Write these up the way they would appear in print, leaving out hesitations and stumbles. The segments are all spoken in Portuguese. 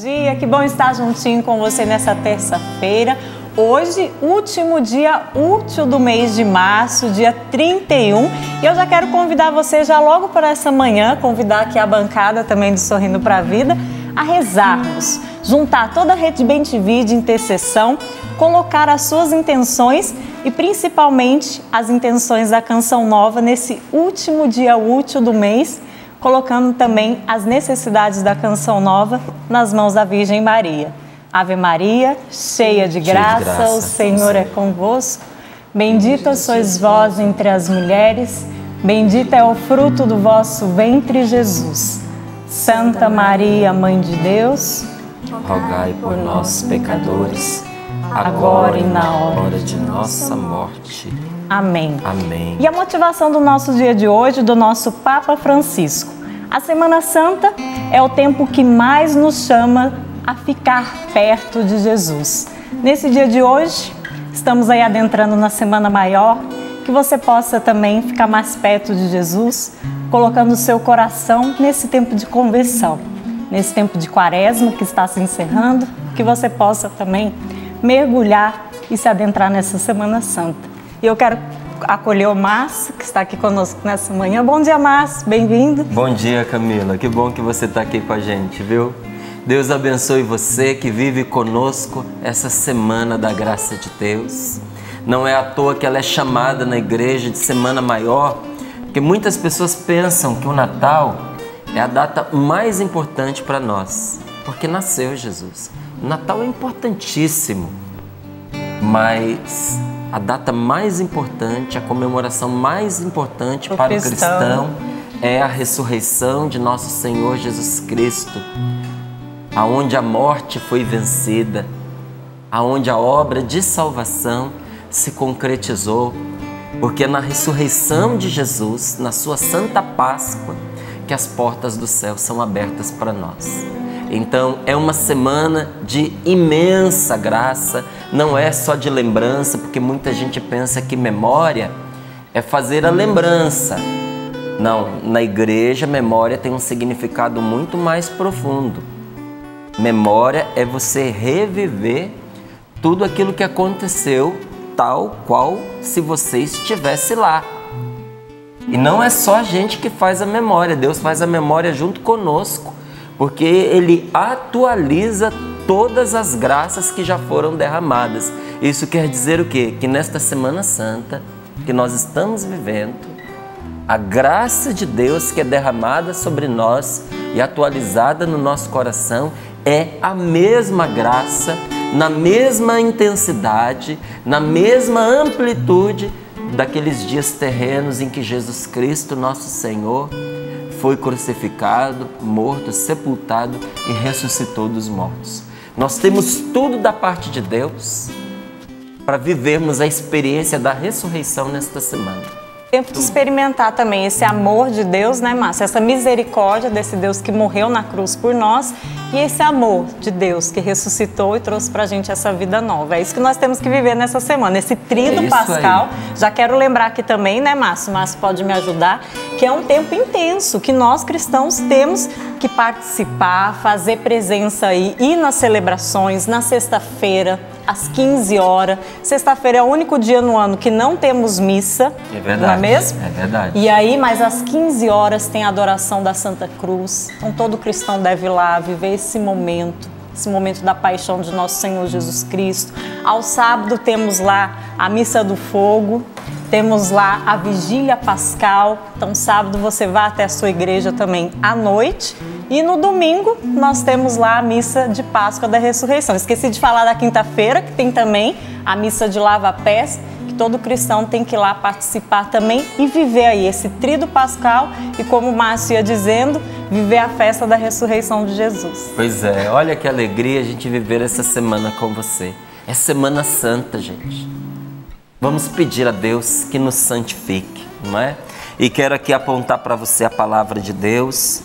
dia, que bom estar juntinho com você nessa terça-feira. Hoje, último dia útil do mês de março, dia 31. E eu já quero convidar você já logo para essa manhã, convidar aqui a bancada também do Sorrindo para a Vida, a rezarmos, juntar toda a rede Bem-te-Vi de intercessão, colocar as suas intenções e principalmente as intenções da Canção Nova nesse último dia útil do mês, colocando também as necessidades da Canção Nova nas mãos da Virgem Maria. Ave Maria, cheia de graça, o Senhor é convosco. Bendita sois vós entre as mulheres, bendito é o fruto do vosso ventre, Jesus. Santa Maria, Mãe de Deus, rogai por nós, pecadores, agora e na hora de nossa morte. Amém. Amém. E a motivação do nosso dia de hoje, do nosso Papa Francisco. A Semana Santa é o tempo que mais nos chama a ficar perto de Jesus. Nesse dia de hoje, estamos aí adentrando na Semana Maior, que você possa também ficar mais perto de Jesus, colocando o seu coração nesse tempo de conversão, nesse tempo de Quaresma que está se encerrando, que você possa também mergulhar e se adentrar nessa Semana Santa. E eu quero acolher o Márcio, que está aqui conosco nessa manhã. Bom dia, Márcio, bem-vindo. Bom dia, Camila, que bom que você está aqui com a gente, viu? Deus abençoe você que vive conosco essa Semana da Graça de Deus. Não é à toa que ela é chamada na igreja de Semana Maior, porque muitas pessoas pensam que o Natal é a data mais importante para nós, porque nasceu Jesus. O Natal é importantíssimo, mas a data mais importante, a comemoração mais importante para o cristão é a ressurreição de nosso Senhor Jesus Cristo, aonde a morte foi vencida, aonde a obra de salvação se concretizou, porque é na ressurreição de Jesus, na sua Santa Páscoa, que as portas do céu são abertas para nós. Então, é uma semana de imensa graça, não é só de lembrança, porque muita gente pensa que memória é fazer a lembrança. Não, na igreja, memória tem um significado muito mais profundo. Memória é você reviver tudo aquilo que aconteceu, tal qual se você estivesse lá. E não é só a gente que faz a memória, Deus faz a memória junto conosco, porque Ele atualiza todas as graças que já foram derramadas. Isso quer dizer o quê? Que nesta Semana Santa que nós estamos vivendo, a graça de Deus que é derramada sobre nós e atualizada no nosso coração é a mesma graça, na mesma intensidade, na mesma amplitude daqueles dias terrenos em que Jesus Cristo, nosso Senhor, foi crucificado, morto, sepultado e ressuscitou dos mortos. Nós temos tudo da parte de Deus para vivermos a experiência da ressurreição nesta semana. Tempo de experimentar também esse amor de Deus, né, Márcio? Essa misericórdia desse Deus que morreu na cruz por nós e esse amor de Deus que ressuscitou e trouxe pra gente essa vida nova. É isso que nós temos que viver nessa semana, esse tríduo pascal. Aí. Já quero lembrar aqui também, né, Márcio? Márcio pode me ajudar, que é um tempo intenso, que nós cristãos temos que participar, fazer presença aí, ir nas celebrações, na sexta-feira, às 15 horas. Sexta-feira é o único dia no ano que não temos missa. É verdade. Não é mesmo? É verdade. E aí, mas às 15 horas tem a adoração da Santa Cruz. Então todo cristão deve ir lá viver esse momento da paixão de nosso Senhor Jesus Cristo. Ao sábado temos lá a Missa do Fogo, temos lá a Vigília Pascal. Então sábado você vai até a sua igreja também à noite. E no domingo nós temos lá a Missa de Páscoa da Ressurreição. Esqueci de falar da quinta-feira, que tem também a Missa de Lava-Pés, que todo cristão tem que ir lá participar também e viver aí esse tríduo pascal e, como o Márcio ia dizendo, viver a festa da ressurreição de Jesus. Pois é, olha que alegria a gente viver essa semana com você. É Semana Santa, gente. Vamos pedir a Deus que nos santifique, não é? E quero aqui apontar para você a palavra de Deus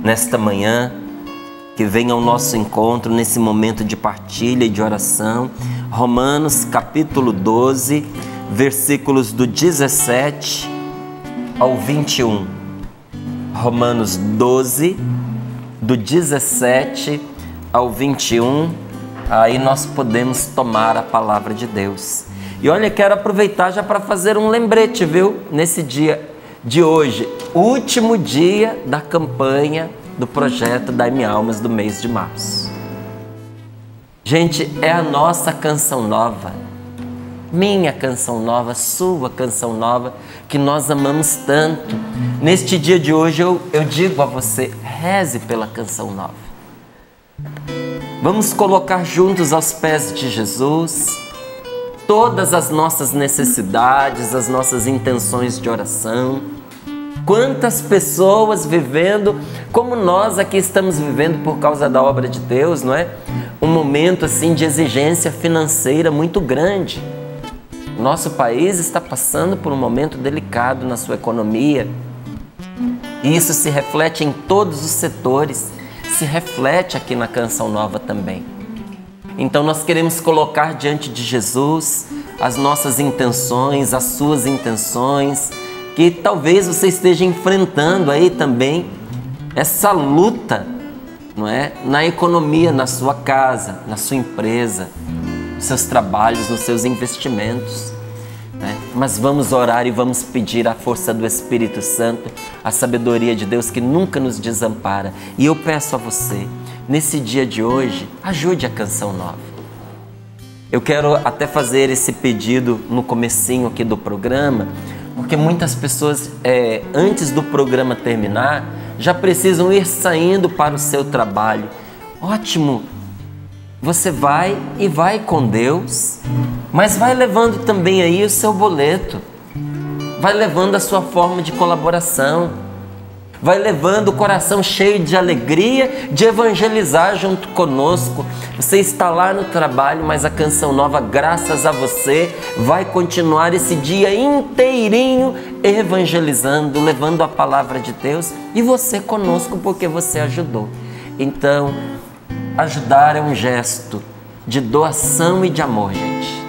nesta manhã, que venha ao nosso encontro nesse momento de partilha e de oração. Romanos capítulo 12, versículos do 17 ao 21. Romanos 12, do 17 ao 21, aí nós podemos tomar a palavra de Deus. E olha, quero aproveitar já para fazer um lembrete, viu? Nesse dia de hoje, último dia da campanha do projeto Dai-me Almas do mês de março. Gente, é a nossa canção nova, minha canção nova, sua canção nova, que nós amamos tanto. Neste dia de hoje eu digo a você, reze pela canção nova. Vamos colocar juntos aos pés de Jesus todas as nossas necessidades, as nossas intenções de oração. Quantas pessoas vivendo como nós aqui estamos vivendo por causa da obra de Deus, não é? Um momento assim de exigência financeira muito grande. Nosso país está passando por um momento delicado na sua economia. E isso se reflete em todos os setores, se reflete aqui na Canção Nova também. Então nós queremos colocar diante de Jesus as nossas intenções, as suas intenções, que talvez você esteja enfrentando aí também essa luta, não é? Na economia, na sua casa, na sua empresa, nos seus trabalhos, nos seus investimentos, né? Mas vamos orar e vamos pedir a força do Espírito Santo, a sabedoria de Deus que nunca nos desampara. E eu peço a você, nesse dia de hoje, ajude a Canção Nova. Eu quero até fazer esse pedido no comecinho aqui do programa, porque muitas pessoas, antes do programa terminar, já precisam ir saindo para o seu trabalho. Ótimo! Você vai e vai com Deus, mas vai levando também aí o seu boleto, vai levando a sua forma de colaboração, vai levando o coração cheio de alegria de evangelizar junto conosco. Você está lá no trabalho, mas a Canção Nova, graças a você, vai continuar esse dia inteirinho evangelizando, levando a palavra de Deus, e você conosco porque você ajudou. Então, ajudar é um gesto de doação e de amor, gente.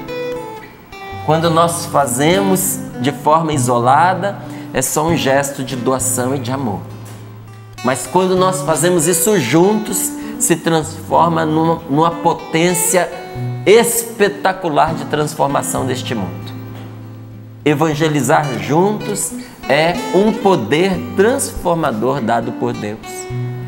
Quando nós fazemos de forma isolada, é só um gesto de doação e de amor. Mas quando nós fazemos isso juntos, se transforma numa potência espetacular de transformação deste mundo. Evangelizar juntos é um poder transformador dado por Deus.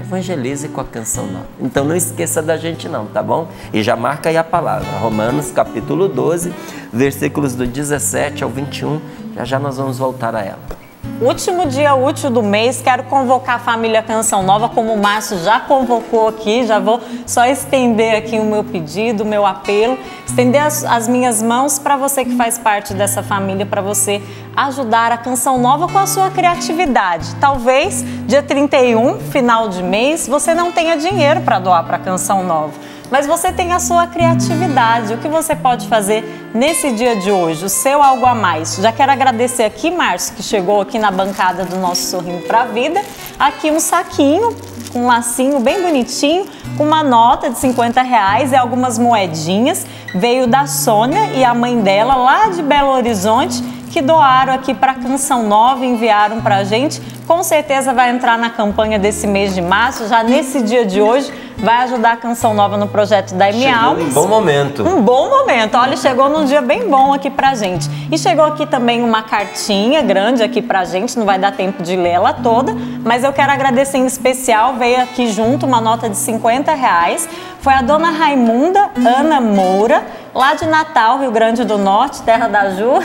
Evangelize com a Canção Nova. Então não esqueça da gente não, tá bom? E já marca aí a palavra, Romanos capítulo 12, versículos do 17 ao 21, já nós vamos voltar a ela. Último dia útil do mês, quero convocar a família Canção Nova, como o Márcio já convocou aqui, já vou só estender aqui o meu pedido, o meu apelo, estender as minhas mãos para você que faz parte dessa família, para você ajudar a Canção Nova com a sua criatividade. Talvez dia 31, final de mês, você não tenha dinheiro para doar para a Canção Nova, mas você tem a sua criatividade. O que você pode fazer nesse dia de hoje? O seu algo a mais. Já quero agradecer aqui, Márcio, que chegou aqui na bancada do nosso Sorrindo para a Vida. Aqui um saquinho, com um lacinho bem bonitinho, com uma nota de R$50 e algumas moedinhas. Veio da Sônia e a mãe dela, lá de Belo Horizonte, que doaram aqui para a Canção Nova, enviaram para a gente. Com certeza vai entrar na campanha desse mês de março, já nesse dia de hoje, vai ajudar a Canção Nova no projeto Dai-me Almas. Um bom momento. Um bom momento. Olha, chegou num dia bem bom aqui pra gente. E chegou aqui também uma cartinha grande aqui pra gente, não vai dar tempo de ler ela toda, mas eu quero agradecer em especial, veio aqui junto uma nota de R$50. Foi a dona Raimunda Ana Moura, lá de Natal, Rio Grande do Norte, terra da Ju,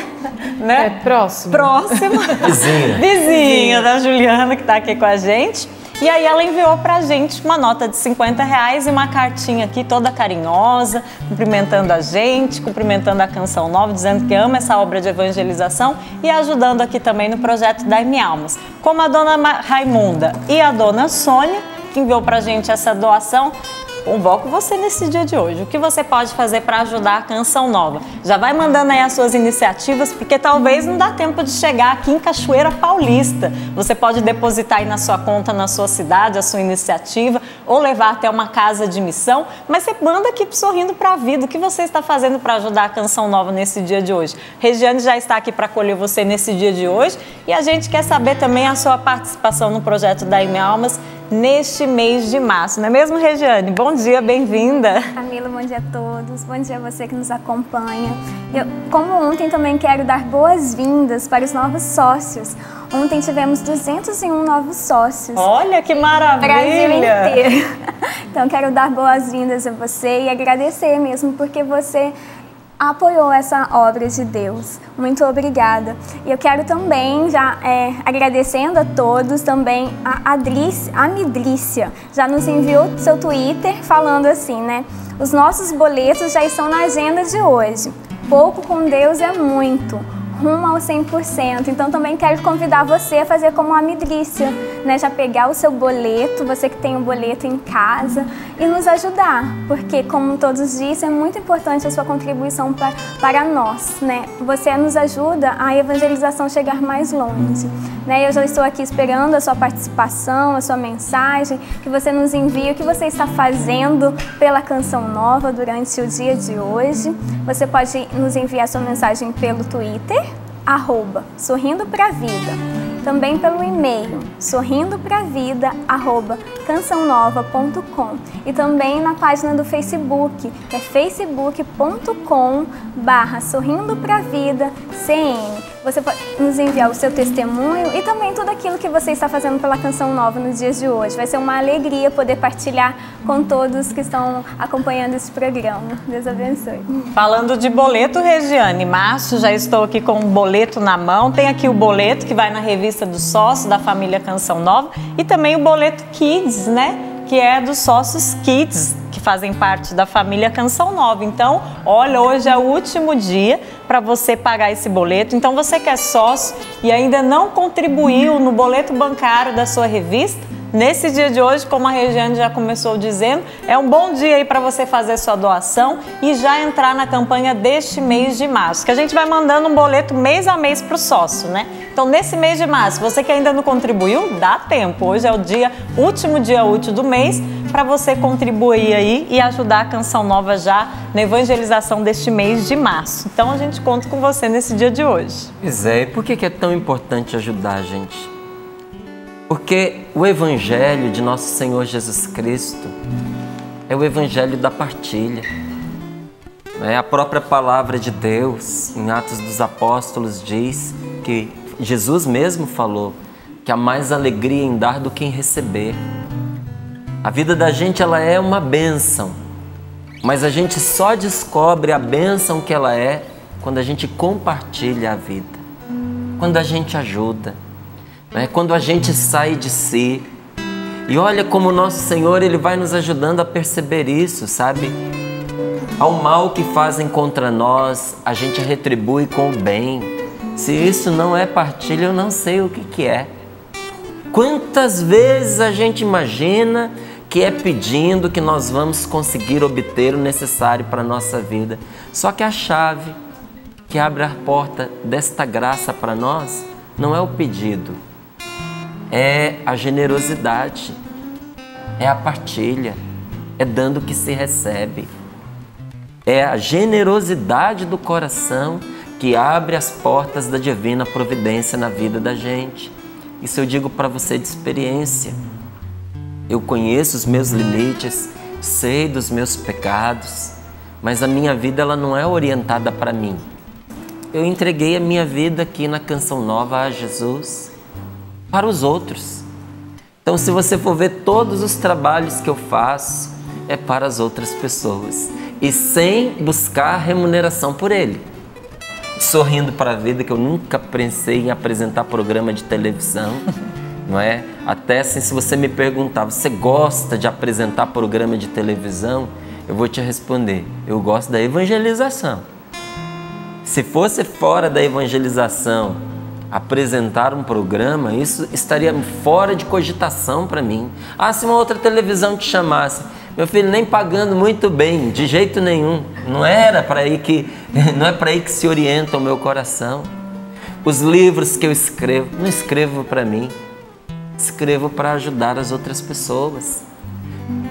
né? É próximo. Próximo. Vizinha. Vizinha da Juliana, que tá aqui com a gente. E aí ela enviou pra gente uma nota de R$50 e uma cartinha aqui toda carinhosa, cumprimentando a gente, cumprimentando a Canção Nova, dizendo que ama essa obra de evangelização e ajudando aqui também no projeto Dai-me Almas. Como a dona Raimunda e a dona Sônia, que enviou pra gente essa doação, convoco você nesse dia de hoje. O que você pode fazer para ajudar a Canção Nova? Já vai mandando aí as suas iniciativas, porque talvez não dá tempo de chegar aqui em Cachoeira Paulista. Você pode depositar aí na sua conta, na sua cidade, a sua iniciativa, ou levar até uma casa de missão, mas você manda aqui pro Sorrindo para a Vida. O que você está fazendo para ajudar a Canção Nova nesse dia de hoje? Regiane já está aqui para acolher você nesse dia de hoje, e a gente quer saber também a sua participação no projeto Dai-me Almas neste mês de março. Não é mesmo, Regiane? Bom dia, bem-vinda. Camila, bom dia a todos. Bom dia a você que nos acompanha. Como ontem, também quero dar boas-vindas para os novos sócios. Ontem tivemos 201 novos sócios. Olha que maravilha! Brasil inteiro. Então, quero dar boas-vindas a você e agradecer mesmo, porque você apoiou essa obra de Deus. Muito obrigada. E eu quero também, já agradecendo a todos, também a Midrícia já nos enviou seu Twitter falando assim, né? Os nossos boletos já estão na agenda de hoje. Pouco com Deus é muito. Rumo ao 100%. Então também quero convidar você a fazer como a Midrícia, né? Já pegar o seu boleto, você que tem o boleto em casa, e nos ajudar, porque como todos dizem, é muito importante a sua contribuição para nós, né? Você nos ajuda a evangelização chegar mais longe, né? Eu já estou aqui esperando a sua participação, a sua mensagem, que você nos envie o que você está fazendo pela Canção Nova durante o dia de hoje. Você pode nos enviar sua mensagem pelo Twitter, @sorrindo pra vida, também pelo e-mail sorrindopravida@cançãonova.com e também na página do Facebook, que é facebook.com/sorrindopravida.cn. Você pode nos enviar o seu testemunho e também tudo aquilo que você está fazendo pela Canção Nova nos dias de hoje. Vai ser uma alegria poder partilhar com todos que estão acompanhando esse programa. Deus abençoe. Falando de boleto, Regiane, março, já estou aqui com um boleto na mão. Tem aqui o boleto que vai na revista dos sócios da família Canção Nova e também o boleto Kids, né? Que é dos sócios Kids, que fazem parte da família Canção Nova. Então, olha, hoje é o último dia para você pagar esse boleto. Então, você que é sócio e ainda não contribuiu no boleto bancário da sua revista, nesse dia de hoje, como a Regiane já começou dizendo, é um bom dia aí para você fazer sua doação e já entrar na campanha deste mês de março, que a gente vai mandando um boleto mês a mês para o sócio, né? Então, nesse mês de março, você que ainda não contribuiu, dá tempo. Hoje é o último dia útil do mês para você contribuir aí e ajudar a Canção Nova já na evangelização deste mês de março. Então, a gente conta com você nesse dia de hoje. Pois é, e por que é tão importante ajudar, gente? Porque o Evangelho de nosso Senhor Jesus Cristo é o Evangelho da partilha. A própria palavra de Deus, em Atos dos Apóstolos, diz que Jesus mesmo falou que há mais alegria em dar do que em receber. A vida da gente, ela é uma bênção, mas a gente só descobre a bênção que ela é quando a gente compartilha a vida, quando a gente ajuda. Quando a gente sai de si. E olha como o nosso Senhor, Ele vai nos ajudando a perceber isso, sabe? Ao mal que fazem contra nós, a gente retribui com o bem. Se isso não é partilha, eu não sei o que é. Quantas vezes a gente imagina que é pedindo que nós vamos conseguir obter o necessário para a nossa vida. Só que a chave que abre a porta desta graça para nós não é o pedido, é a generosidade, é a partilha, é dando que se recebe. É a generosidade do coração que abre as portas da divina providência na vida da gente. Isso eu digo para você de experiência. Eu conheço os meus limites, sei dos meus pecados, mas a minha vida ela não é orientada para mim. Eu entreguei a minha vida aqui na Canção Nova a Jesus, para os outros. Então, se você for ver todos os trabalhos que eu faço, é para as outras pessoas e sem buscar remuneração por ele. Sorrindo para a vida, que eu nunca pensei em apresentar programa de televisão, não é? Até assim, se você me perguntar, você gosta de apresentar programa de televisão? Eu vou te responder, eu gosto da evangelização. Se fosse fora da evangelização, apresentar um programa, isso estaria fora de cogitação para mim. Ah, se uma outra televisão te chamasse, meu filho, nem pagando muito bem, de jeito nenhum. Não é para aí que se orienta o meu coração. Os livros que eu escrevo, não escrevo para mim, escrevo para ajudar as outras pessoas.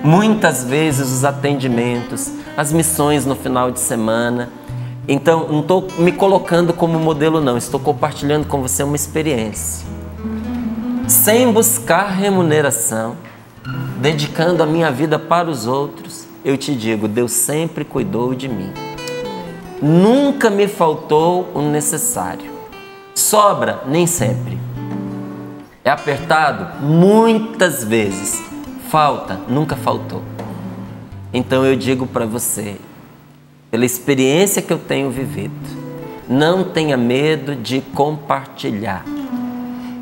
Muitas vezes os atendimentos, as missões no final de semana. Então, não estou me colocando como modelo, não. Estou compartilhando com você uma experiência. Sem buscar remuneração, dedicando a minha vida para os outros, eu te digo, Deus sempre cuidou de mim. Nunca me faltou o necessário. Sobra? Nem sempre. É apertado? Muitas vezes. Falta? Nunca faltou. Então eu digo para você, pela experiência que eu tenho vivido, não tenha medo de compartilhar.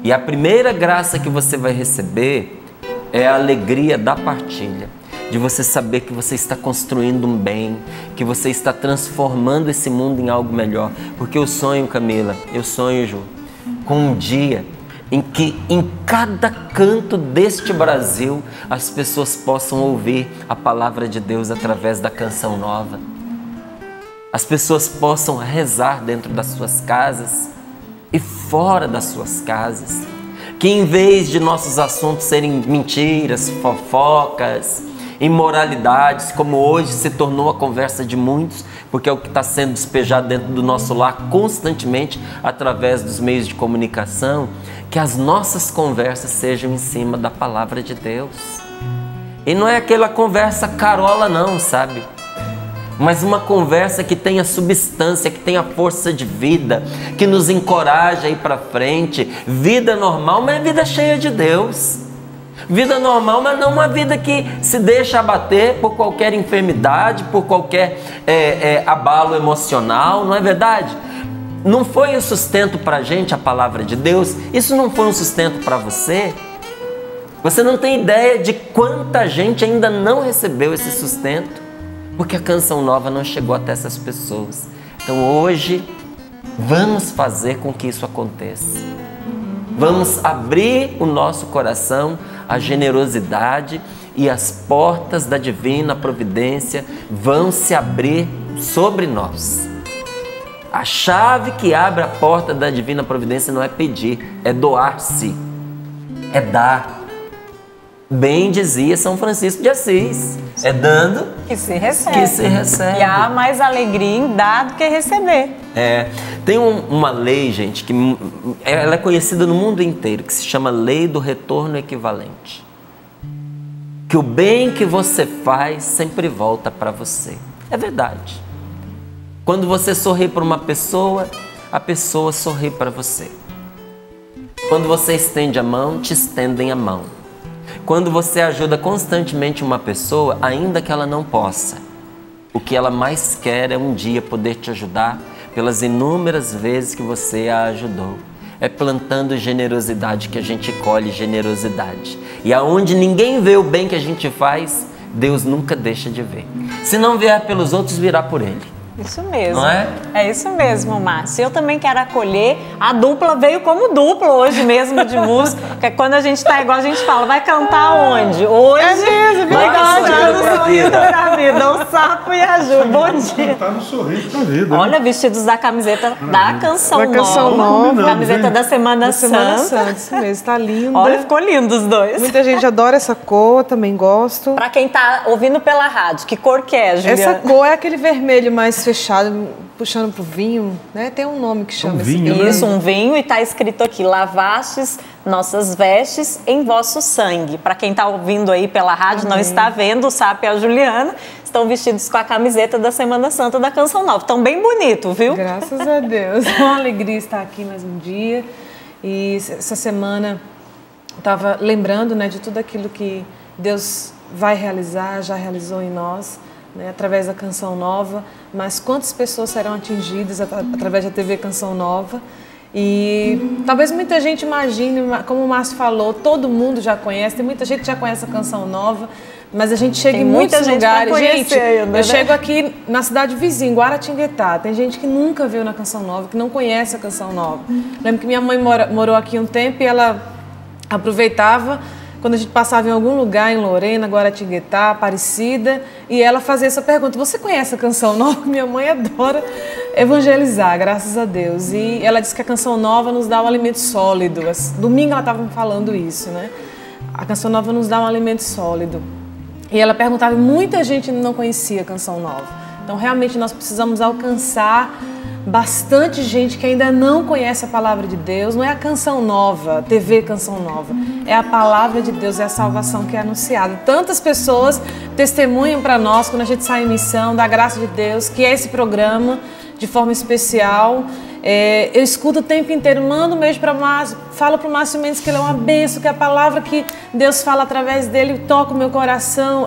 E a primeira graça que você vai receber é a alegria da partilha. De você saber que você está construindo um bem, que você está transformando esse mundo em algo melhor. Porque eu sonho, Camila, eu sonho, Ju, com um dia em que em cada canto deste Brasil as pessoas possam ouvir a palavra de Deus através da Canção Nova. As pessoas possam rezar dentro das suas casas e fora das suas casas. Que em vez de nossos assuntos serem mentiras, fofocas, imoralidades, como hoje se tornou a conversa de muitos, porque é o que está sendo despejado dentro do nosso lar constantemente através dos meios de comunicação, que as nossas conversas sejam em cima da palavra de Deus. E não é aquela conversa carola não, sabe? Mas uma conversa que tenha substância, que tenha força de vida, que nos encoraja a ir para frente. Vida normal, mas é vida cheia de Deus. Vida normal, mas não uma vida que se deixa abater por qualquer enfermidade, por qualquer abalo emocional, não é verdade? Não foi um sustento para a gente a palavra de Deus? Isso não foi um sustento para você? Você não tem ideia de quanta gente ainda não recebeu esse sustento, porque a Canção Nova não chegou até essas pessoas. Então hoje, vamos fazer com que isso aconteça. Vamos abrir o nosso coração à generosidade e as portas da divina providência vão se abrir sobre nós. A chave que abre a porta da divina providência não é pedir, é doar-se, é dar. Bem dizia São Francisco de Assis, é dando que se recebe. Que se recebe. E há mais alegria em dar do que receber. Tem uma lei, gente, que ela é conhecida no mundo inteiro, que se chama Lei do Retorno Equivalente. Que o bem que você faz sempre volta para você. É verdade. Quando você sorri para uma pessoa, a pessoa sorri para você. Quando você estende a mão, te estendem a mão. Quando você ajuda constantemente uma pessoa, ainda que ela não possa, o que ela mais quer é um dia poder te ajudar pelas inúmeras vezes que você a ajudou. É plantando generosidade que a gente colhe generosidade. E aonde ninguém vê o bem que a gente faz, Deus nunca deixa de ver. Se não vier pelos outros, virá por Ele. Isso mesmo. Não é? É isso mesmo, Márcio. Eu também quero acolher. A dupla veio como dupla hoje mesmo de música. Que quando a gente tá igual, a gente fala, vai cantar onde? Hoje vai cantar no Sorriso pra Vida. O Sapo e a Ju. Bom dia. Tá no Sorriso pra Vida. Olha, vestidos da camiseta da Canção Nova. Camiseta da Semana Santa. Isso mesmo, tá linda. Olha, ficou lindo os dois. Muita gente adora essa cor, também gosto. Pra quem tá ouvindo pela rádio, que cor que é, Juliana? Essa cor é aquele vermelho mais fechado, puxando pro vinho, né? Tem um nome que chama esse vinho, Isso, um vinho, e tá escrito aqui, lavastes nossas vestes em vosso sangue. Para quem tá ouvindo aí pela rádio, não está vendo, o Sapo e a Juliana estão vestidos com a camiseta da Semana Santa da Canção Nova. Estão bem bonito, viu? Graças a Deus. É uma alegria estar aqui mais um dia. E essa semana eu estava lembrando, né, de tudo aquilo que Deus vai realizar, já realizou em nós, né, através da Canção Nova, mas quantas pessoas serão atingidas através da TV Canção Nova. E talvez muita gente imagine, como o Márcio falou, todo mundo já conhece, tem muita gente que já conhece a Canção Nova, mas a gente chega em muitos lugares. Gente, eu chego aqui na cidade vizinha, Guaratinguetá, tem gente que nunca veio na Canção Nova, que não conhece a Canção Nova. Lembro que minha mãe morou aqui um tempo e ela aproveitava quando a gente passava em algum lugar, em Lorena, Guaratinguetá, Aparecida, e ela fazia essa pergunta, você conhece a Canção Nova? Minha mãe adora evangelizar, graças a Deus. E ela disse que a Canção Nova nos dá um alimento sólido. Domingo ela estava me falando isso, né? A Canção Nova nos dá um alimento sólido. E ela perguntava, muita gente não conhecia a Canção Nova. Então, realmente, nós precisamos alcançar bastante gente que ainda não conhece a palavra de Deus. Não é a Canção Nova, TV Canção Nova, é a palavra de Deus, é a salvação que é anunciada. Tantas pessoas testemunham para nós quando a gente sai em missão, da graça de Deus, que é esse programa de forma especial. Eu escuto o tempo inteiro, mando um beijo para o Márcio, falo para o Márcio Mendes que ele é uma bênção, que a palavra que Deus fala através dele toca o meu coração,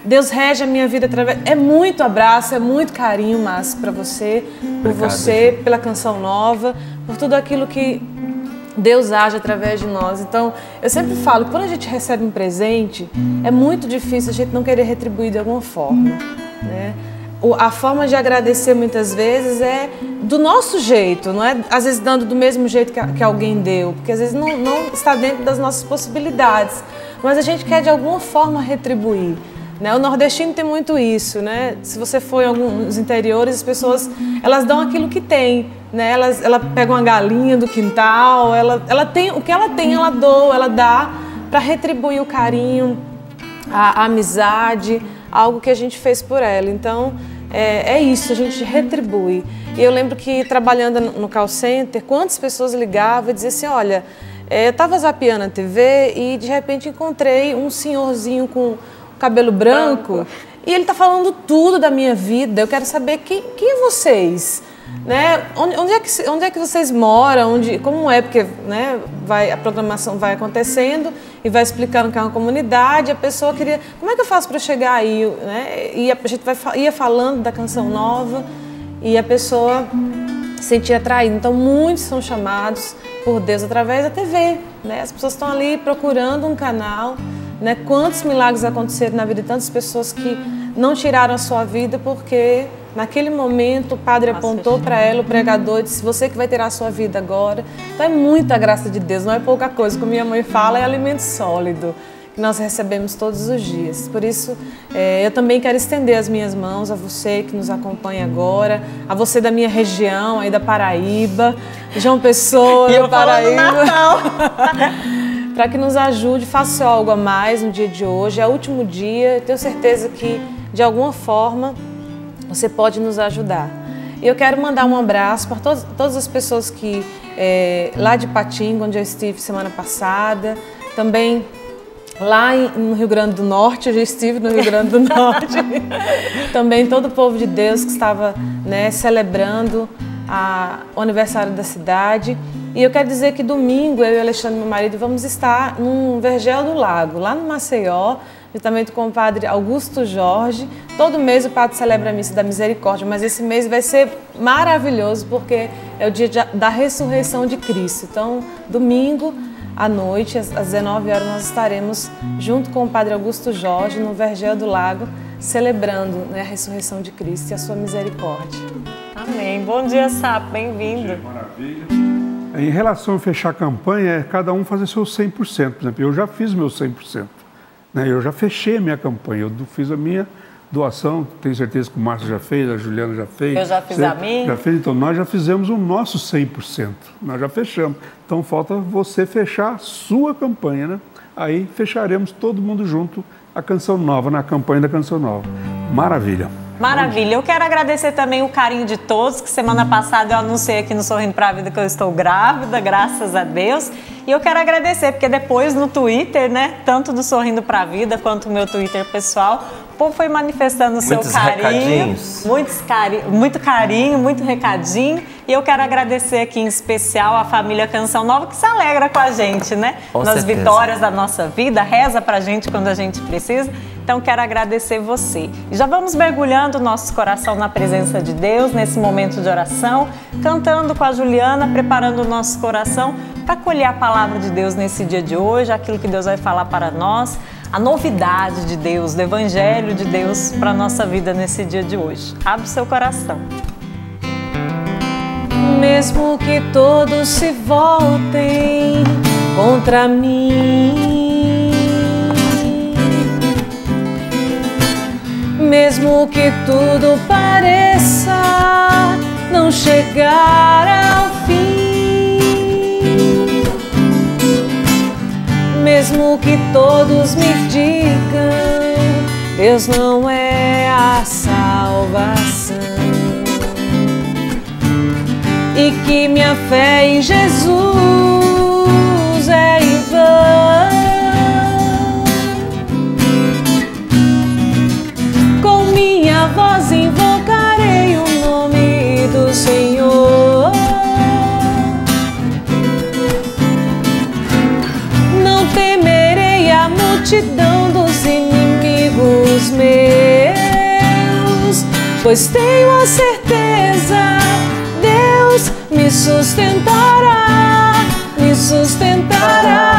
Deus rege a minha vida através... É muito abraço, é muito carinho, Márcio, para você, por você, pela Canção Nova, por tudo aquilo que Deus age através de nós. Então, eu sempre falo que quando a gente recebe um presente, é muito difícil a gente não querer retribuir de alguma forma, né? A forma de agradecer muitas vezes é do nosso jeito, não é às vezes dando do mesmo jeito que alguém deu, porque às vezes não está dentro das nossas possibilidades, mas a gente quer de alguma forma retribuir, né? O nordestino tem muito isso, né? Se você for em alguns interiores, as pessoas elas dão aquilo que tem, né? Ela pega uma galinha do quintal, ela tem o que ela tem, ela doa, ela dá para retribuir o carinho, a amizade, algo que a gente fez por ela. Então, é isso, a gente retribui. E eu lembro que trabalhando no call center, quantas pessoas ligavam e diziam assim, olha, eu estava zapeando a TV e de repente encontrei um senhorzinho com cabelo branco e ele está falando tudo da minha vida, eu quero saber quem é vocês? Né? Onde é que vocês moram? Como é? Porque, né, a programação vai acontecendo e vai explicando que é uma comunidade. A pessoa queria, como é que eu faço para chegar aí? Né? E a gente ia falando da Canção Nova e a pessoa se sentia atraída. Então, muitos são chamados por Deus através da TV. Né? As pessoas estão ali procurando um canal. Né? Quantos milagres aconteceram na vida de tantas pessoas que não tiraram a sua vida porque naquele momento o padre apontou para ela, o pregador, e disse, você que vai tirar a sua vida agora. Então é muita graça de Deus, não é pouca coisa. Como minha mãe fala, é alimento sólido que nós recebemos todos os dias. Por isso, eu também quero estender as minhas mãos a você que nos acompanha agora, a você da minha região, aí da Paraíba, João Pessoa, da Paraíba. Para que nos ajude, faça algo a mais no dia de hoje. É o último dia, eu tenho certeza que, de alguma forma, você pode nos ajudar. E eu quero mandar um abraço para todas as pessoas que, lá de Patinga, onde eu estive semana passada, também lá no Rio Grande do Norte, eu já estive no Rio Grande do Norte, também todo o povo de Deus que estava, né, celebrando o aniversário da cidade. E eu quero dizer que domingo, eu e o Alexandre, meu marido, vamos estar no Vergel do Lago, lá no Maceió, juntamente com o padre Augusto Jorge. Todo mês o padre celebra a missa da misericórdia, mas esse mês vai ser maravilhoso porque é o dia da ressurreição de Cristo. Então, domingo à noite, às 19 horas, nós estaremos junto com o padre Augusto Jorge no Vergel do Lago, celebrando, né, a ressurreição de Cristo e a sua misericórdia. Amém. Bom dia, Sapo. Bem-vindo. Maravilha. Em relação a fechar a campanha, é cada um fazer seu 100%. Por exemplo, eu já fiz meu 100%. Né? Eu já fechei a minha campanha, eu fiz a minha doação, tenho certeza que o Márcio já fez, a Juliana já fez. Eu já fiz a minha. Já fez, então nós já fizemos o nosso 100%, nós já fechamos. Então falta você fechar a sua campanha, né? Aí fecharemos todo mundo junto a Canção Nova, na campanha da Canção Nova. Maravilha. Maravilha. Eu quero agradecer também o carinho de todos, que semana passada eu anunciei aqui no Sorrindo para a Vida que eu estou grávida, graças a Deus. E eu quero agradecer, porque depois no Twitter, né, tanto do Sorrindo para a Vida quanto o meu Twitter pessoal, o povo foi manifestando o seu carinho. Muito carinho, muito recadinho. E eu quero agradecer aqui em especial a família Canção Nova, que se alegra com a gente, né? Nas vitórias da nossa vida, reza pra gente quando a gente precisa. Então, quero agradecer você. E já vamos mergulhando o nosso coração na presença de Deus, nesse momento de oração, cantando com a Juliana, preparando o nosso coração para acolher a palavra de Deus nesse dia de hoje, aquilo que Deus vai falar para nós, a novidade de Deus, do Evangelho de Deus para a nossa vida nesse dia de hoje. Abre o seu coração. Mesmo que todos se voltem contra mim, mesmo que tudo pareça não chegar ao fim, mesmo que todos me digam Deus não é a salvação, e que minha fé em Jesus é em vão. Com minha voz invocarei o nome do Senhor. Não temerei a multidão dos inimigos meus, pois tenho a certeza, Deus me sustentará, me sustentará.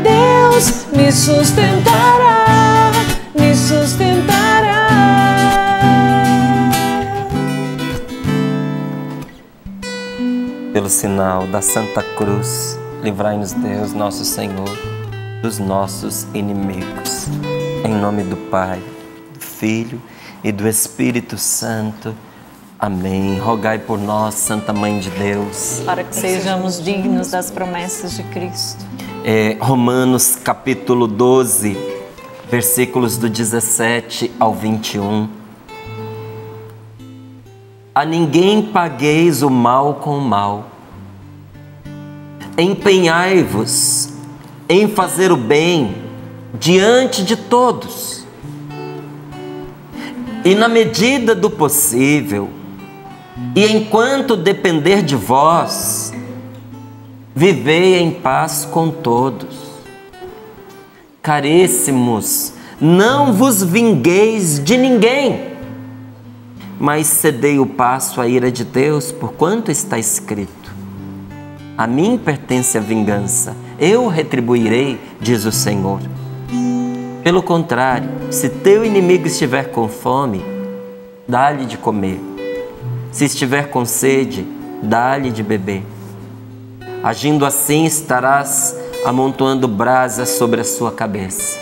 Deus me sustentará, me sustentará. Pelo sinal da Santa Cruz, livrai-nos Deus, nosso Senhor, dos nossos inimigos. Em nome do Pai, do Filho e do Espírito Santo. Amém. Rogai por nós, Santa Mãe de Deus, para que sejamos dignos das promessas de Cristo. Romanos capítulo 12, versículos do 17 ao 21. A ninguém pagueis o mal com o mal. Empenhai-vos em fazer o bem diante de todos. E na medida do possível, e enquanto depender de vós, vivei em paz com todos. Caríssimos, não vos vingueis de ninguém, mas cedei o passo à ira de Deus, porquanto está escrito: a mim pertence a vingança, eu retribuirei, diz o Senhor. Pelo contrário, se teu inimigo estiver com fome, dá-lhe de comer. Se estiver com sede, dá-lhe de beber. Agindo assim, estarás amontoando brasas sobre a sua cabeça.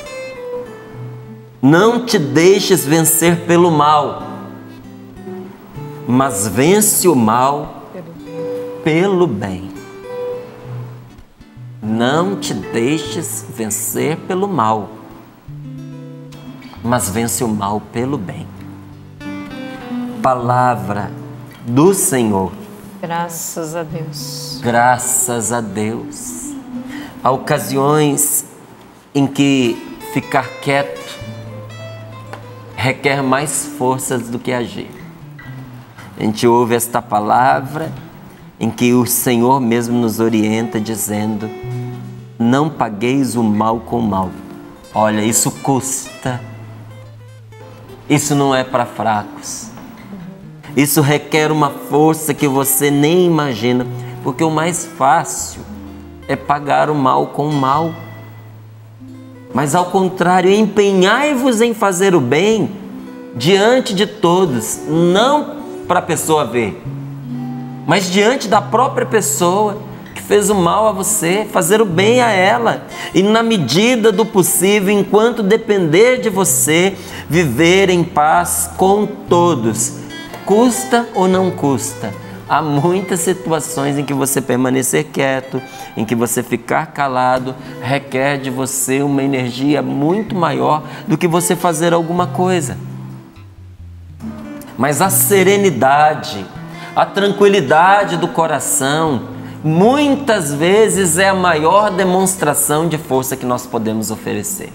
Não te deixes vencer pelo mal, mas vence o mal pelo bem. Não te deixes vencer pelo mal, mas vence o mal pelo bem. Palavra do Senhor. Graças a Deus. Graças a Deus. Há ocasiões em que ficar quieto requer mais forças do que agir. A gente ouve esta palavra em que o Senhor mesmo nos orienta dizendo: não pagueis o mal com o mal. Olha, isso custa. Isso não é para fracos. Isso requer uma força que você nem imagina, porque o mais fácil é pagar o mal com o mal. Mas ao contrário, empenhai-vos em fazer o bem diante de todos, não para a pessoa ver, mas diante da própria pessoa que fez o mal a você, fazer o bem a ela. E na medida do possível, enquanto depender de você, viver em paz com todos. Custa ou não custa? Há muitas situações em que você permanecer quieto, em que você ficar calado, requer de você uma energia muito maior do que você fazer alguma coisa. Mas a serenidade, a tranquilidade do coração, muitas vezes é a maior demonstração de força que nós podemos oferecer.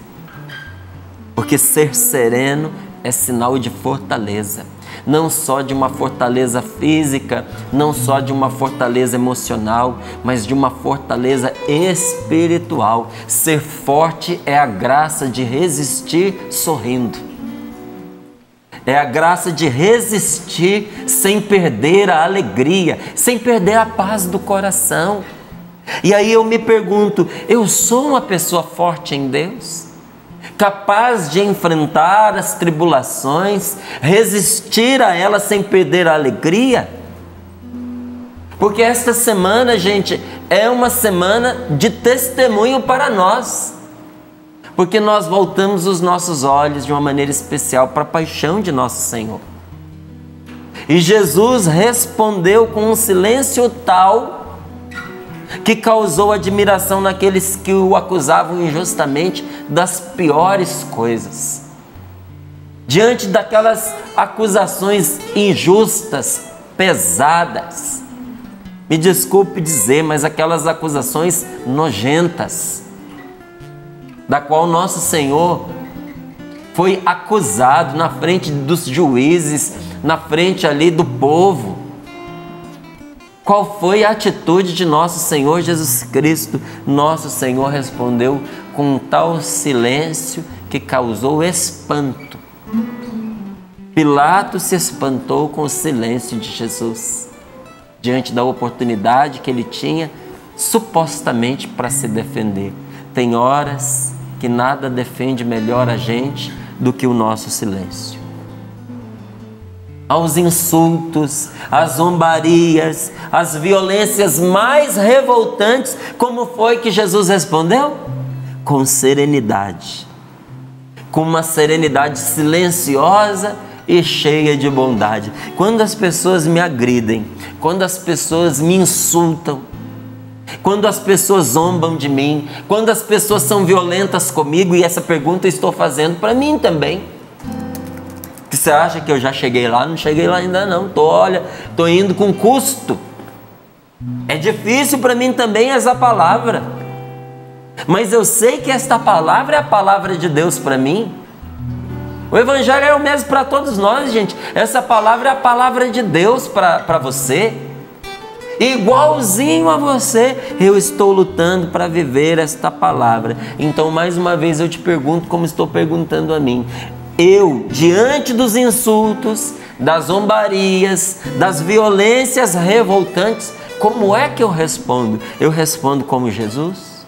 Porque ser sereno é sinal de fortaleza. Não só de uma fortaleza física, não só de uma fortaleza emocional, mas de uma fortaleza espiritual. Ser forte é a graça de resistir sorrindo. É a graça de resistir sem perder a alegria, sem perder a paz do coração. E aí eu me pergunto, eu sou uma pessoa forte em Deus? Capaz de enfrentar as tribulações, resistir a elas sem perder a alegria? Porque esta semana, gente, é uma semana de testemunho para nós. Porque nós voltamos os nossos olhos de uma maneira especial para a paixão de nosso Senhor. E Jesus respondeu com um silêncio tal que causou admiração naqueles que o acusavam injustamente das piores coisas. diante daquelas acusações injustas, pesadas. Me desculpe dizer, mas aquelas acusações nojentas, da qual nosso Senhor foi acusado na frente dos juízes, na frente ali do povo. Qual foi a atitude de nosso Senhor Jesus Cristo? Nosso Senhor respondeu com um tal silêncio que causou espanto. Pilatos se espantou com o silêncio de Jesus, diante da oportunidade que ele tinha, supostamente, para se defender. Tem horas que nada defende melhor a gente do que o nosso silêncio. Aos insultos, às zombarias, às violências mais revoltantes, como foi que Jesus respondeu? Com serenidade, com uma serenidade silenciosa e cheia de bondade. Quando as pessoas me agridem, quando as pessoas me insultam, quando as pessoas zombam de mim, quando as pessoas são violentas comigo, e essa pergunta eu estou fazendo para mim também. Que você acha que eu já cheguei lá? Não cheguei lá ainda não. Estou indo com custo. É difícil para mim também essa palavra. Mas eu sei que esta palavra é a palavra de Deus para mim. O Evangelho é o mesmo para todos nós, gente. Essa palavra é a palavra de Deus para você. Igualzinho a você, eu estou lutando para viver esta palavra. Então, mais uma vez, eu te pergunto, como estou perguntando a mim. Eu, diante dos insultos, das zombarias, das violências revoltantes, como é que eu respondo? Eu respondo como Jesus?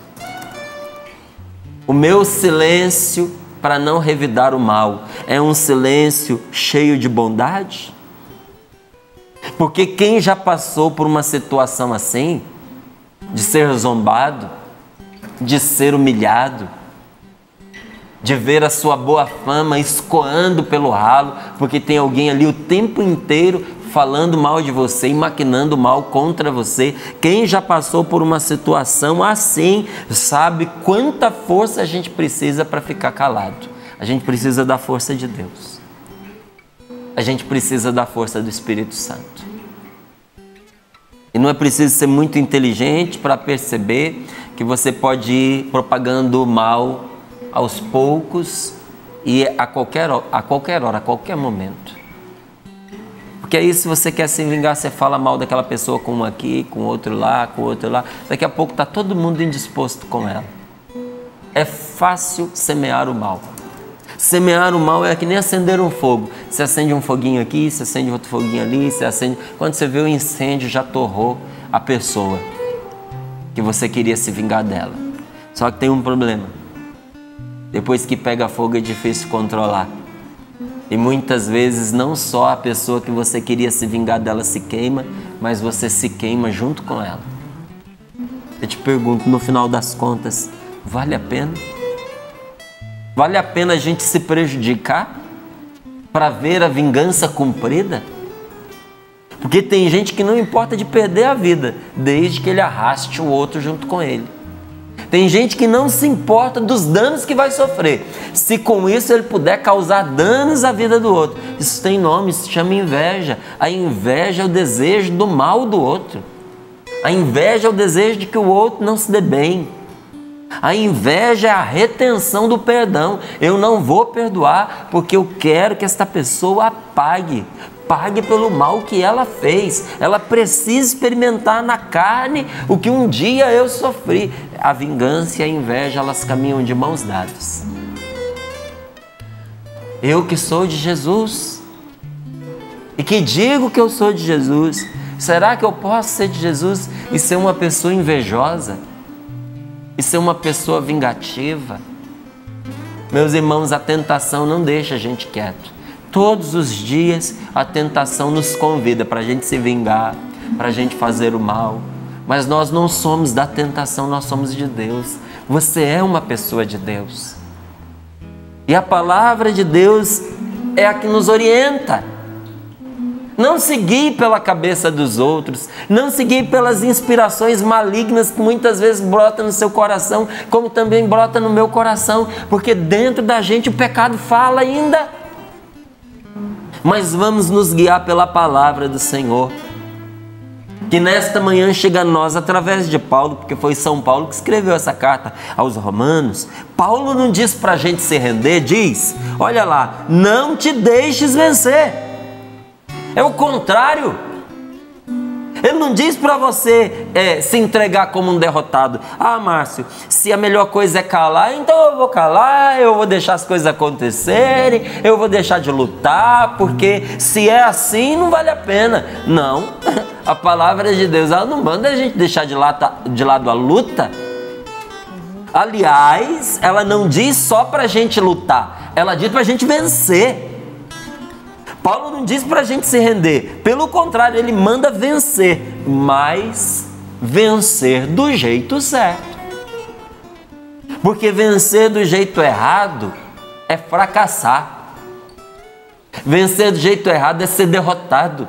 O meu silêncio para não revidar o mal é um silêncio cheio de bondade? Porque quem já passou por uma situação assim, de ser zombado, de ser humilhado, de ver a sua boa fama escoando pelo ralo, porque tem alguém ali o tempo inteiro falando mal de você e maquinando mal contra você. Quem já passou por uma situação assim sabe quanta força a gente precisa para ficar calado. A gente precisa da força de Deus. A gente precisa da força do Espírito Santo. E não é preciso ser muito inteligente para perceber que você pode ir propagando o mal aos poucos e a qualquer hora, a qualquer momento. Porque aí, se você quer se vingar, você fala mal daquela pessoa com um aqui, com outro lá, com outro lá. Daqui a pouco está todo mundo indisposto com ela. É fácil semear o mal. Semear o mal é que nem acender um fogo. Você acende um foguinho aqui, você acende outro foguinho ali, você acende... Quando você vê o incêndio, já torrou a pessoa que você queria se vingar dela. Só que tem um problema. Depois que pega fogo é difícil controlar. E muitas vezes não só a pessoa que você queria se vingar dela se queima, mas você se queima junto com ela. Eu te pergunto, no final das contas, vale a pena? Vale a pena a gente se prejudicar para ver a vingança cumprida? Porque tem gente que não importa de perder a vida, desde que ele arraste o outro junto com ele. Tem gente que não se importa dos danos que vai sofrer, se com isso ele puder causar danos à vida do outro. Isso tem nome, se chama inveja. A inveja é o desejo do mal do outro. A inveja é o desejo de que o outro não se dê bem. A inveja é a retenção do perdão. Eu não vou perdoar porque eu quero que esta pessoa pague pelo mal que ela fez. Ela precisa experimentar na carne o que um dia eu sofri. A vingança e a inveja, elas caminham de mãos dadas. Eu que sou de Jesus e que digo que eu sou de Jesus, será que eu posso ser de Jesus e ser uma pessoa invejosa? E ser uma pessoa vingativa? Meus irmãos, a tentação não deixa a gente quieto. Todos os dias a tentação nos convida para a gente se vingar, para a gente fazer o mal. Mas nós não somos da tentação, nós somos de Deus. Você é uma pessoa de Deus. E a palavra de Deus é a que nos orienta. Não seguir pela cabeça dos outros, não seguir pelas inspirações malignas que muitas vezes brotam no seu coração, como também brota no meu coração, porque dentro da gente o pecado fala ainda. mas vamos nos guiar pela palavra do Senhor, que nesta manhã chega a nós através de Paulo, porque foi São Paulo que escreveu essa carta aos Romanos. Paulo não diz para a gente se render, diz, olha lá, não te deixes vencer. É o contrário. Ele não diz para você se entregar como um derrotado. Ah, Márcio, se a melhor coisa é calar, então eu vou calar, eu vou deixar as coisas acontecerem, eu vou deixar de lutar, porque se é assim não vale a pena. Não, a palavra de Deus, ela não manda a gente deixar de lado a luta. Aliás, ela não diz só para a gente lutar, ela diz para a gente vencer. Paulo não diz para a gente se render, pelo contrário, ele manda vencer, mas vencer do jeito certo. Porque vencer do jeito errado é fracassar. Vencer do jeito errado é ser derrotado.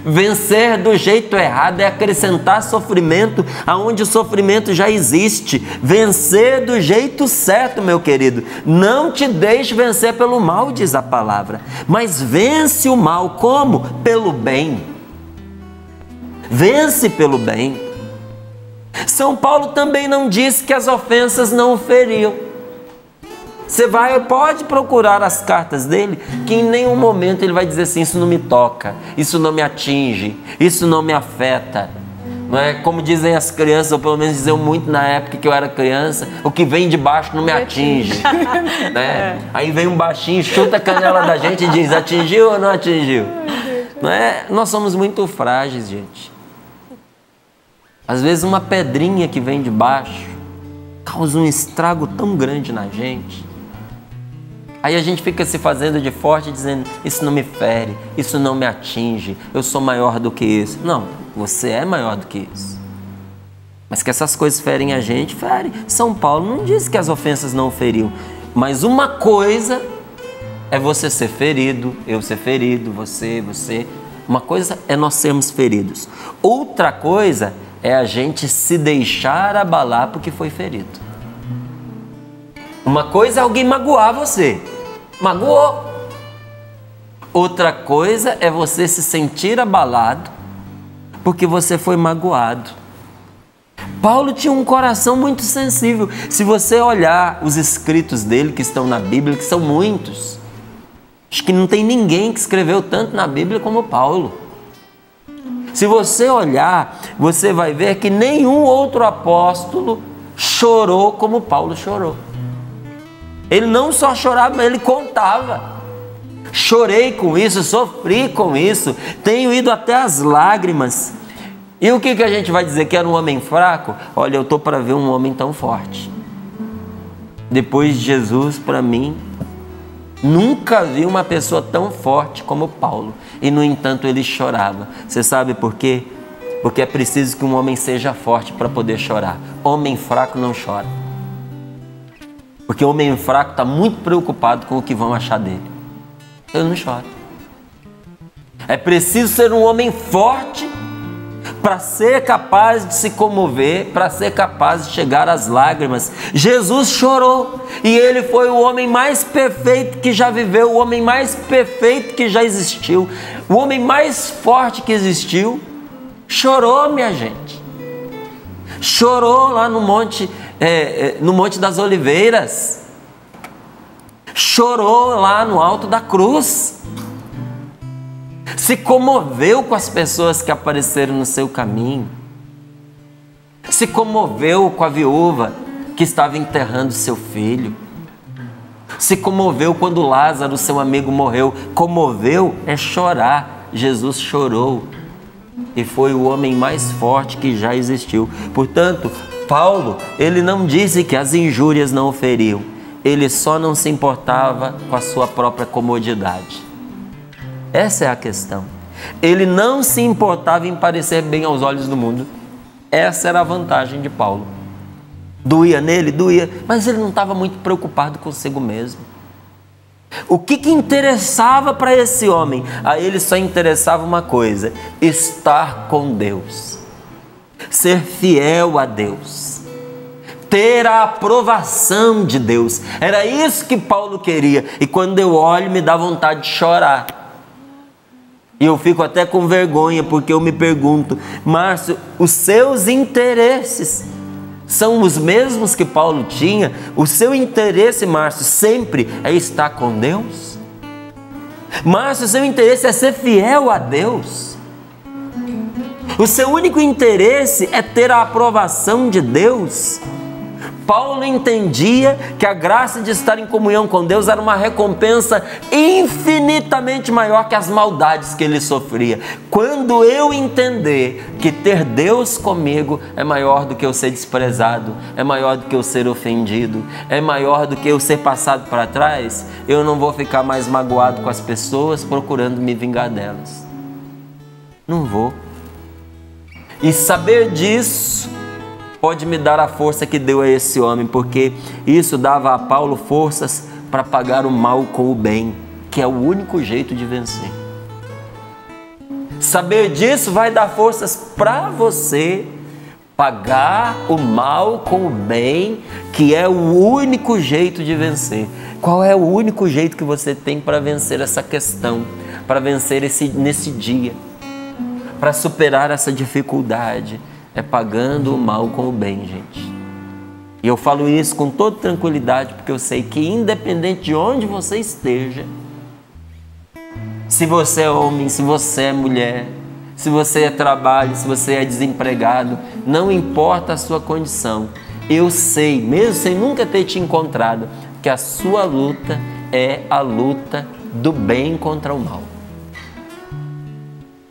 Vencer do jeito errado é acrescentar sofrimento aonde o sofrimento já existe. Vencer do jeito certo, meu querido. Não te deixe vencer pelo mal, diz a palavra. Mas vence o mal como? Pelo bem. Vence pelo bem. São Paulo também não disse que as ofensas não o feriam. Você pode procurar as cartas dele, que em nenhum momento ele vai dizer assim, isso não me toca, isso não me atinge, isso não me afeta. Não é? Como dizem as crianças, ou pelo menos diziam muito na época que eu era criança, o que vem de baixo não me atinge. Né? Aí vem um baixinho, chuta a canela da gente e diz, atingiu ou não atingiu? Não é? Nós somos muito frágeis, gente. Às vezes uma pedrinha que vem de baixo causa um estrago tão grande na gente. Aí a gente fica se fazendo de forte, dizendo, isso não me fere, isso não me atinge, eu sou maior do que isso. Não, você é maior do que isso. Mas que essas coisas ferem a gente, ferem. São Paulo não diz que as ofensas não feriam. Mas uma coisa é você ser ferido, eu ser ferido, você. Uma coisa é nós sermos feridos. Outra coisa é a gente se deixar abalar porque foi ferido. Uma coisa é alguém magoar você. Magoou. Outra coisa é você se sentir abalado porque você foi magoado. Paulo tinha um coração muito sensível. Se você olhar os escritos dele que estão na Bíblia, que são muitos, acho que não tem ninguém que escreveu tanto na Bíblia como Paulo. Se você olhar, você vai ver que nenhum outro apóstolo chorou como Paulo chorou. Ele não só chorava, mas ele contava. Chorei com isso, sofri com isso, tenho ido até as lágrimas. E o que a gente vai dizer? Que era um homem fraco? Olha, eu estou para ver um homem tão forte. Depois de Jesus, para mim, nunca vi uma pessoa tão forte como Paulo. E, no entanto, ele chorava. Você sabe por quê? Porque é preciso que um homem seja forte para poder chorar. Homem fraco não chora. Porque o homem fraco está muito preocupado com o que vão achar dele. Ele não chora. É preciso ser um homem forte para ser capaz de se comover, para ser capaz de chegar às lágrimas. Jesus chorou e ele foi o homem mais perfeito que já viveu, o homem mais perfeito que já existiu, o homem mais forte que existiu. Chorou, minha gente. Chorou lá no Monte das Oliveiras. Chorou lá no alto da cruz. Se comoveu com as pessoas que apareceram no seu caminho. Se comoveu com a viúva que estava enterrando seu filho. Se comoveu quando Lázaro, seu amigo, morreu. Comoveu é chorar. Jesus chorou e foi o homem mais forte que já existiu. Portanto, Paulo, ele não disse que as injúrias não o feriam. Ele só não se importava com a sua própria comodidade. Essa é a questão. Ele não se importava em parecer bem aos olhos do mundo. Essa era a vantagem de Paulo. Doía nele? Doía, mas ele não estava muito preocupado consigo mesmo. O que interessava para esse homem? A ele só interessava uma coisa: estar com Deus, ser fiel a Deus, ter a aprovação de Deus. Era isso que Paulo queria. E quando eu olho, me dá vontade de chorar. E eu fico até com vergonha, porque eu me pergunto: Márcio, os seus interesses são os mesmos que Paulo tinha? O seu interesse, Márcio, sempre é estar com Deus? Márcio, o seu interesse é ser fiel a Deus? O seu único interesse é ter a aprovação de Deus? Paulo entendia que a graça de estar em comunhão com Deus era uma recompensa infinitamente maior que as maldades que ele sofria. Quando eu entender que ter Deus comigo é maior do que eu ser desprezado, é maior do que eu ser ofendido, é maior do que eu ser passado para trás, eu não vou ficar mais magoado com as pessoas procurando me vingar delas. Não vou. E saber disso pode me dar a força que deu a esse homem, porque isso dava a Paulo forças para pagar o mal com o bem, que é o único jeito de vencer. Saber disso vai dar forças para você pagar o mal com o bem, que é o único jeito de vencer. Qual é o único jeito que você tem para vencer essa questão, para vencer nesse dia, para superar essa dificuldade? É pagando o mal com o bem, gente. E eu falo isso com toda tranquilidade, porque eu sei que independente de onde você esteja, se você é homem, se você é mulher, se você é trabalho, se você é desempregado, não importa a sua condição, eu sei, mesmo sem nunca ter te encontrado, que a sua luta é a luta do bem contra o mal.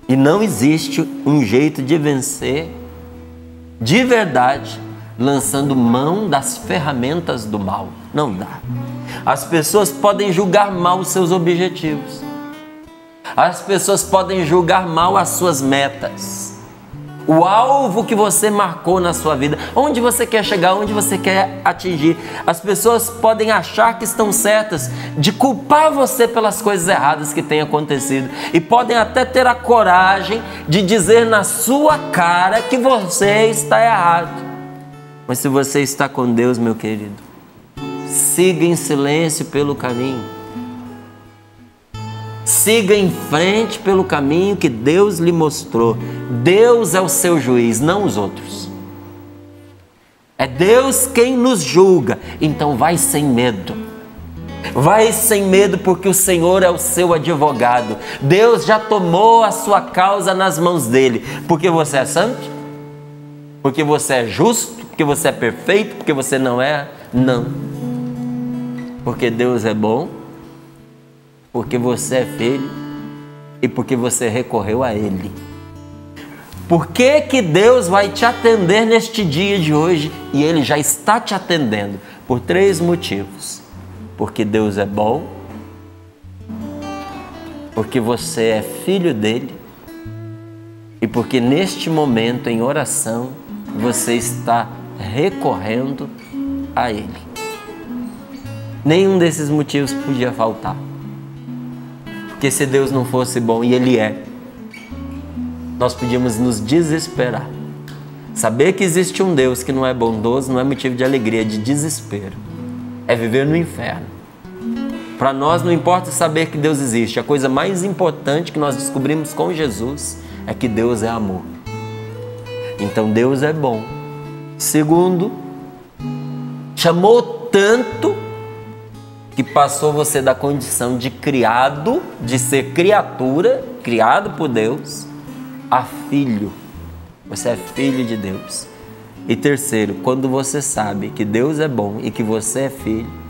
E não existe um jeito de vencer de verdade, lançando mão das ferramentas do mal. Não dá. As pessoas podem julgar mal os seus objetivos. As pessoas podem julgar mal as suas metas. O alvo que você marcou na sua vida, onde você quer chegar, onde você quer atingir. As pessoas podem achar que estão certas de culpar você pelas coisas erradas que têm acontecido. E podem até ter a coragem de dizer na sua cara que você está errado. Mas se você está com Deus, meu querido, siga em silêncio pelo caminho. Siga em frente pelo caminho que Deus lhe mostrou. Deus é o seu juiz, não os outros. É Deus quem nos julga. Então vai sem medo. Vai sem medo, porque o Senhor é o seu advogado. Deus já tomou a sua causa nas mãos dele. Porque você é santo? Porque você é justo? Porque você é perfeito? Porque você não é? Não. Porque Deus é bom. Porque você é filho e porque você recorreu a Ele. Por que que Deus vai te atender neste dia de hoje? E Ele já está te atendendo por 3 motivos. Porque Deus é bom, porque você é filho dEle e porque neste momento em oração você está recorrendo a Ele. Nenhum desses motivos podia faltar. Porque se Deus não fosse bom, e Ele é, nós podíamos nos desesperar. Saber que existe um Deus que não é bondoso não é motivo de alegria, é de desespero. É viver no inferno. Para nós não importa saber que Deus existe. A coisa mais importante que nós descobrimos com Jesus é que Deus é amor. Então Deus é bom. Segundo, chamou tanto que passou você da condição de criado, de ser criatura, criado por Deus, a filho. Você é filho de Deus. E terceiro, quando você sabe que Deus é bom e que você é filho,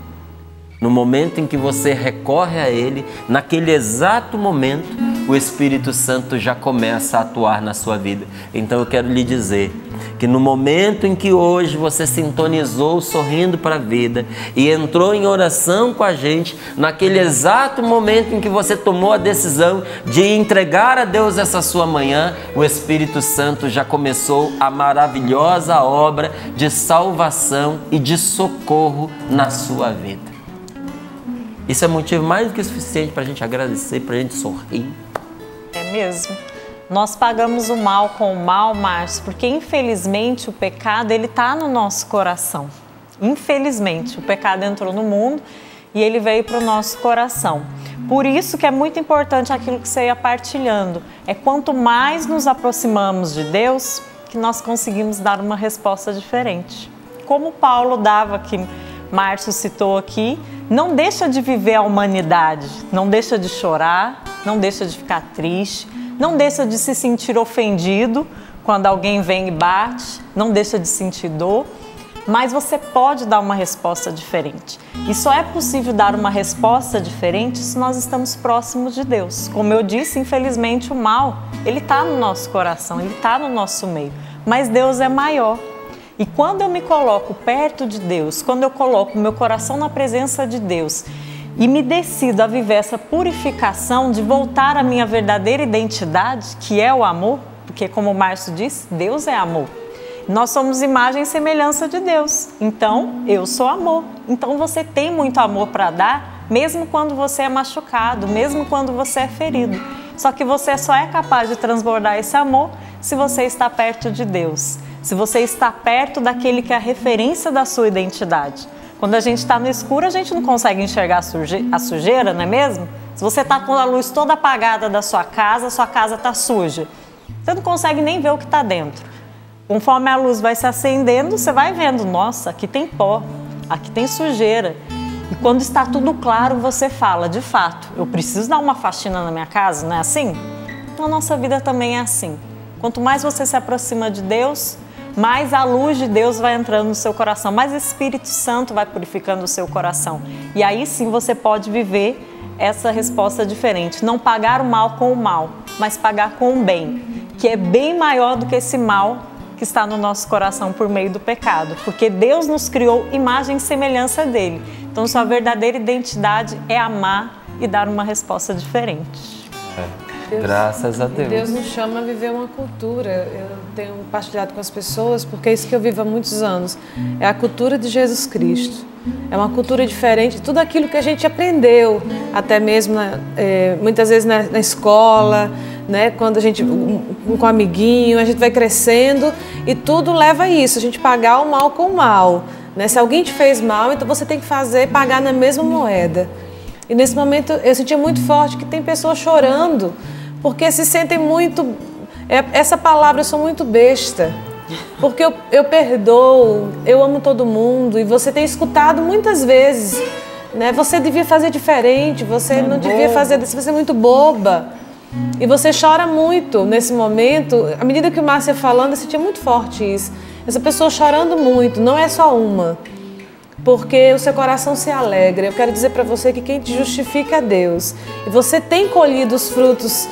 no momento em que você recorre a Ele, naquele exato momento, o Espírito Santo já começa a atuar na sua vida. Então eu quero lhe dizer que no momento em que hoje você sintonizou sorrindo para a vida e entrou em oração com a gente, naquele exato momento em que você tomou a decisão de entregar a Deus essa sua manhã, o Espírito Santo já começou a maravilhosa obra de salvação e de socorro na sua vida. Isso é motivo mais do que suficiente para a gente agradecer, para a gente sorrir. É mesmo. Nós pagamos o mal com o mal, Márcio, porque infelizmente o pecado ele está no nosso coração. Infelizmente, o pecado entrou no mundo e ele veio para o nosso coração. Por isso que é muito importante aquilo que você ia partilhando. É quanto mais nos aproximamos de Deus, que nós conseguimos dar uma resposta diferente. Como Paulo dava, que Márcio citou aqui, não deixa de viver a humanidade, não deixa de chorar, não deixa de ficar triste, não deixa de se sentir ofendido quando alguém vem e bate, não deixa de sentir dor, mas você pode dar uma resposta diferente. E só é possível dar uma resposta diferente se nós estamos próximos de Deus. Como eu disse, infelizmente o mal, ele está no nosso coração, ele está no nosso meio, mas Deus é maior. E quando eu me coloco perto de Deus, quando eu coloco o meu coração na presença de Deus e me decido a viver essa purificação de voltar à minha verdadeira identidade, que é o amor, porque como o Márcio disse, Deus é amor. Nós somos imagem e semelhança de Deus, então eu sou amor. Então você tem muito amor para dar, mesmo quando você é machucado, mesmo quando você é ferido. Só que você só é capaz de transbordar esse amor se você está perto de Deus, se você está perto daquele que é a referência da sua identidade. Quando a gente está no escuro, a gente não consegue enxergar a sujeira, não é mesmo? Se você está com a luz toda apagada da sua casa está suja. Você não consegue nem ver o que está dentro. Conforme a luz vai se acendendo, você vai vendo, nossa, aqui tem pó, aqui tem sujeira. E quando está tudo claro, você fala, de fato, eu preciso dar uma faxina na minha casa, não é assim? Na nossa vida também é assim. Quanto mais você se aproxima de Deus, mais a luz de Deus vai entrando no seu coração, mais o Espírito Santo vai purificando o seu coração. E aí sim você pode viver essa resposta diferente. Não pagar o mal com o mal, mas pagar com o bem, que é bem maior do que esse mal que está no nosso coração por meio do pecado, porque Deus nos criou imagem e semelhança dele. Então sua verdadeira identidade é amar e dar uma resposta diferente. Graças a Deus. Deus nos chama a viver uma cultura. Eu tenho partilhado com as pessoas, porque é isso que eu vivo há muitos anos. É a cultura de Jesus Cristo. É uma cultura diferente de tudo aquilo que a gente aprendeu, até mesmo muitas vezes na escola, né? Quando a gente, com um amiguinho, a gente vai crescendo e tudo leva a isso, a gente pagar o mal com o mal, né? Se alguém te fez mal, então você tem que pagar na mesma moeda. E nesse momento eu sentia muito forte que tem pessoas chorando, porque se sentem muito... Essa palavra, eu sou muito besta, porque eu perdoo, eu amo todo mundo, e você tem escutado muitas vezes, né? Você devia fazer diferente, você não devia fazer, você é muito boba. E você chora muito nesse momento. À medida que o Márcio ia falando, eu sentia muito forte isso. Essa pessoa chorando muito, não é só uma, porque o seu coração se alegra. Eu quero dizer para você que quem te justifica é Deus. E você tem colhido os frutos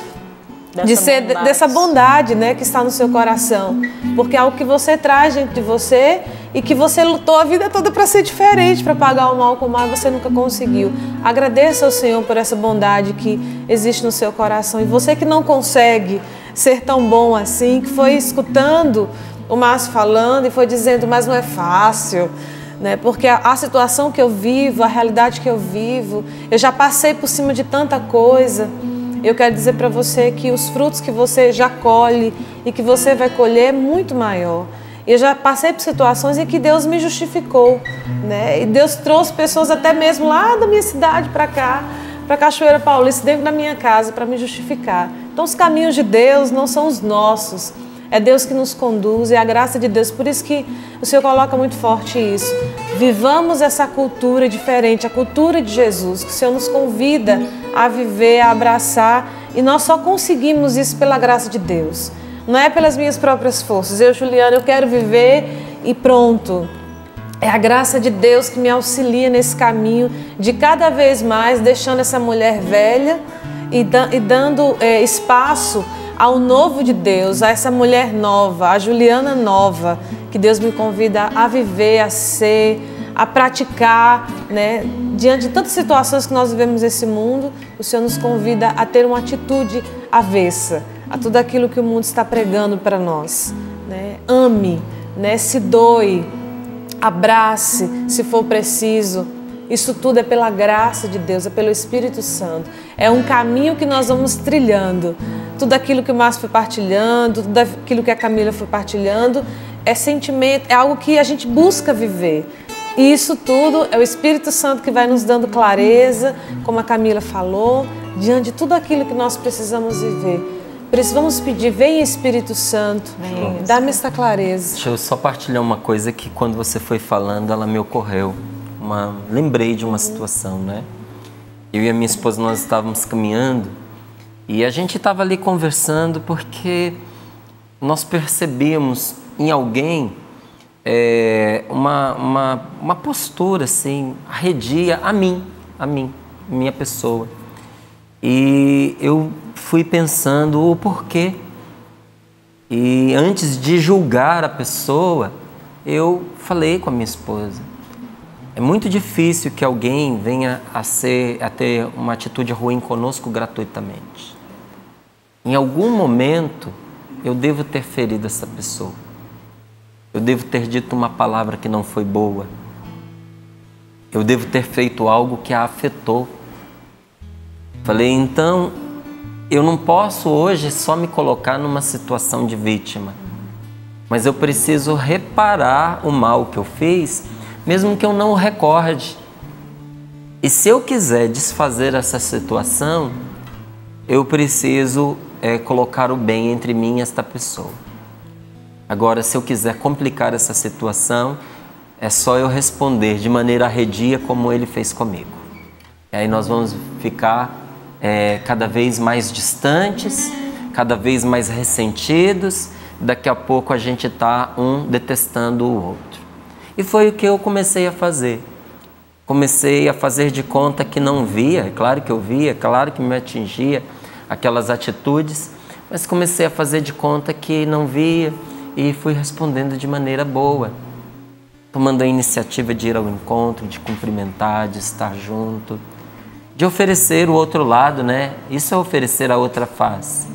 dessa bondade, né, que está no seu coração, porque é algo que você traz dentro de você e que você lutou a vida toda para ser diferente, para pagar o mal com o mal, e você nunca conseguiu. Agradeça ao Senhor por essa bondade que existe no seu coração. E você que não consegue ser tão bom assim, que foi escutando o Márcio falando e foi dizendo, mas não é fácil, né? Porque a situação que eu vivo, a realidade que eu vivo, eu já passei por cima de tanta coisa. Eu quero dizer para você que os frutos que você já colhe e que você vai colher é muito maior. Eu já passei por situações em que Deus me justificou, né? E Deus trouxe pessoas até mesmo lá da minha cidade para cá, para Cachoeira Paulista, dentro da minha casa, para me justificar. Então os caminhos de Deus não são os nossos. É Deus que nos conduz, é a graça de Deus. Por isso que o Senhor coloca muito forte isso. Vivamos essa cultura diferente, a cultura de Jesus, que o Senhor nos convida a viver, a abraçar. E nós só conseguimos isso pela graça de Deus. Não é pelas minhas próprias forças. Eu, Juliana, eu quero viver e pronto. É a graça de Deus que me auxilia nesse caminho de cada vez mais deixando essa mulher velha e dando espaço ao novo de Deus, a essa mulher nova, a Juliana nova, que Deus me convida a viver, a ser, a praticar, né? Diante de tantas situações que nós vivemos nesse mundo, o Senhor nos convida a ter uma atitude avessa a tudo aquilo que o mundo está pregando para nós, né? Ame, né? Se doe, abrace, se for preciso. Isso tudo é pela graça de Deus, é pelo Espírito Santo. É um caminho que nós vamos trilhando. Tudo aquilo que o Márcio foi partilhando, tudo aquilo que a Camila foi partilhando, é sentimento, é algo que a gente busca viver. E isso tudo é o Espírito Santo que vai nos dando clareza, como a Camila falou, diante de tudo aquilo que nós precisamos viver. Por isso vamos pedir, vem Espírito Santo, dá-me esta clareza. Deixa eu só partilhar uma coisa que quando você foi falando, ela me ocorreu. Lembrei de uma situação, né? Eu e a minha esposa, nós estávamos caminhando e a gente estava ali conversando porque nós percebíamos em alguém uma postura assim, arredia a mim, minha pessoa. E eu fui pensando o porquê. E antes de julgar a pessoa, eu falei com a minha esposa. É muito difícil que alguém venha a ter uma atitude ruim conosco gratuitamente. Em algum momento, eu devo ter ferido essa pessoa. Eu devo ter dito uma palavra que não foi boa. Eu devo ter feito algo que a afetou. Falei, então, eu não posso hoje só me colocar numa situação de vítima. Mas eu preciso reparar o mal que eu fiz, mesmo que eu não o recorde. E se eu quiser desfazer essa situação, eu preciso colocar o bem entre mim e esta pessoa. Agora, se eu quiser complicar essa situação, é só eu responder de maneira arredia como ele fez comigo. E aí nós vamos ficar cada vez mais distantes, cada vez mais ressentidos. Daqui a pouco a gente está um detestando o outro. E foi o que eu comecei a fazer. Comecei a fazer de conta que não via, é claro que eu via, é claro que me atingia aquelas atitudes, mas comecei a fazer de conta que não via e fui respondendo de maneira boa, tomando a iniciativa de ir ao encontro, de cumprimentar, de estar junto, de oferecer o outro lado, né? Isso é oferecer a outra face.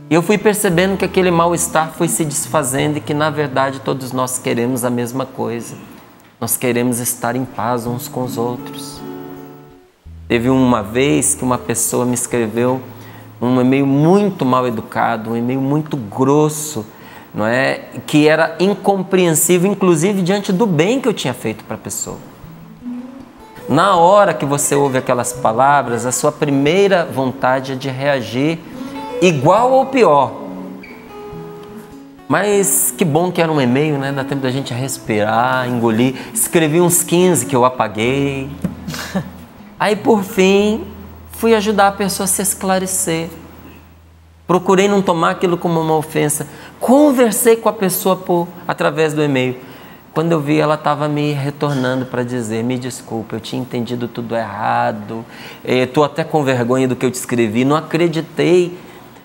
E eu fui percebendo que aquele mal-estar foi se desfazendo e que, na verdade, todos nós queremos a mesma coisa. Nós queremos estar em paz uns com os outros. Teve uma vez que uma pessoa me escreveu um e-mail muito mal educado, um e-mail muito grosso, não é? Que era incompreensível, inclusive diante do bem que eu tinha feito para a pessoa. Na hora que você ouve aquelas palavras, a sua primeira vontade é de reagir igual ou pior. Mas que bom que era um e-mail, né? Dá tempo da gente respirar, engolir. Escrevi uns 15 que eu apaguei. Aí, por fim, fui ajudar a pessoa a se esclarecer. Procurei não tomar aquilo como uma ofensa. Conversei com a pessoa através do e-mail. Quando eu vi, ela estava me retornando para dizer, me desculpa, eu tinha entendido tudo errado. Estou até com vergonha do que eu te escrevi. Não acreditei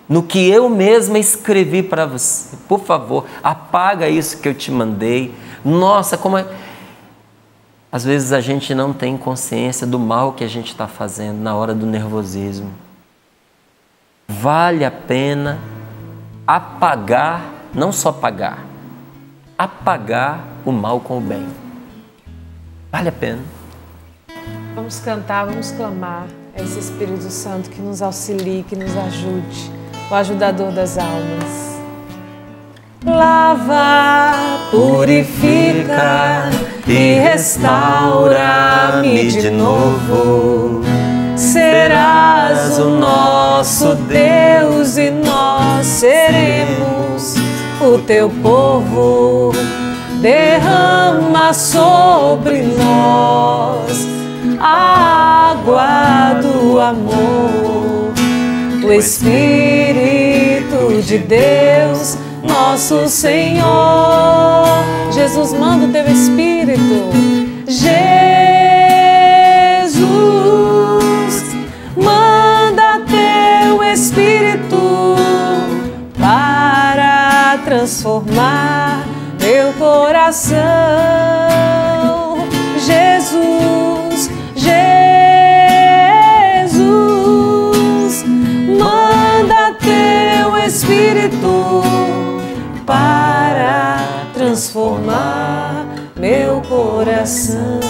no que eu mesma escrevi para você. Por favor, apaga isso que eu te mandei. Nossa, como é... Às vezes a gente não tem consciência do mal que a gente está fazendo na hora do nervosismo. Vale a pena apagar, não só apagar, apagar o mal com o bem. Vale a pena. Vamos cantar, vamos clamar a esse Espírito Santo que nos auxilie, que nos ajude, o ajudador das almas. Lava, purifica e restaura-me de novo. Serás o nosso Deus e nós seremos o teu povo. Derrama sobre nós a água do amor, o Espírito de Deus, nosso Senhor. Jesus, manda o teu Espírito. Jesus, manda teu Espírito para transformar meu coração. Jesus, Jesus, manda teu Espírito para transformar meu coração.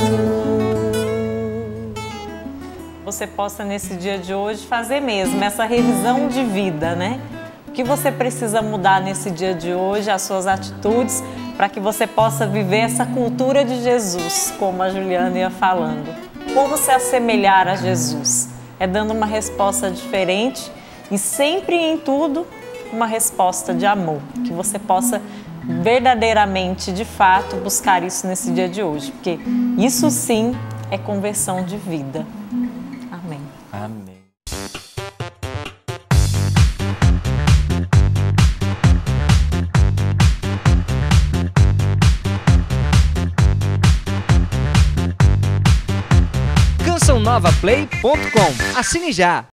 Você possa nesse dia de hoje fazer mesmo essa revisão de vida, né? O que você precisa mudar nesse dia de hoje, as suas atitudes, para que você possa viver essa cultura de Jesus, como a Juliana ia falando. Como se assemelhar a Jesus? É dando uma resposta diferente e sempre em tudo uma resposta de amor. Que você possa verdadeiramente, de fato, buscar isso nesse dia de hoje, porque isso sim é conversão de vida. Amém. Amém. CançãoNovaPlay.com. Assine já!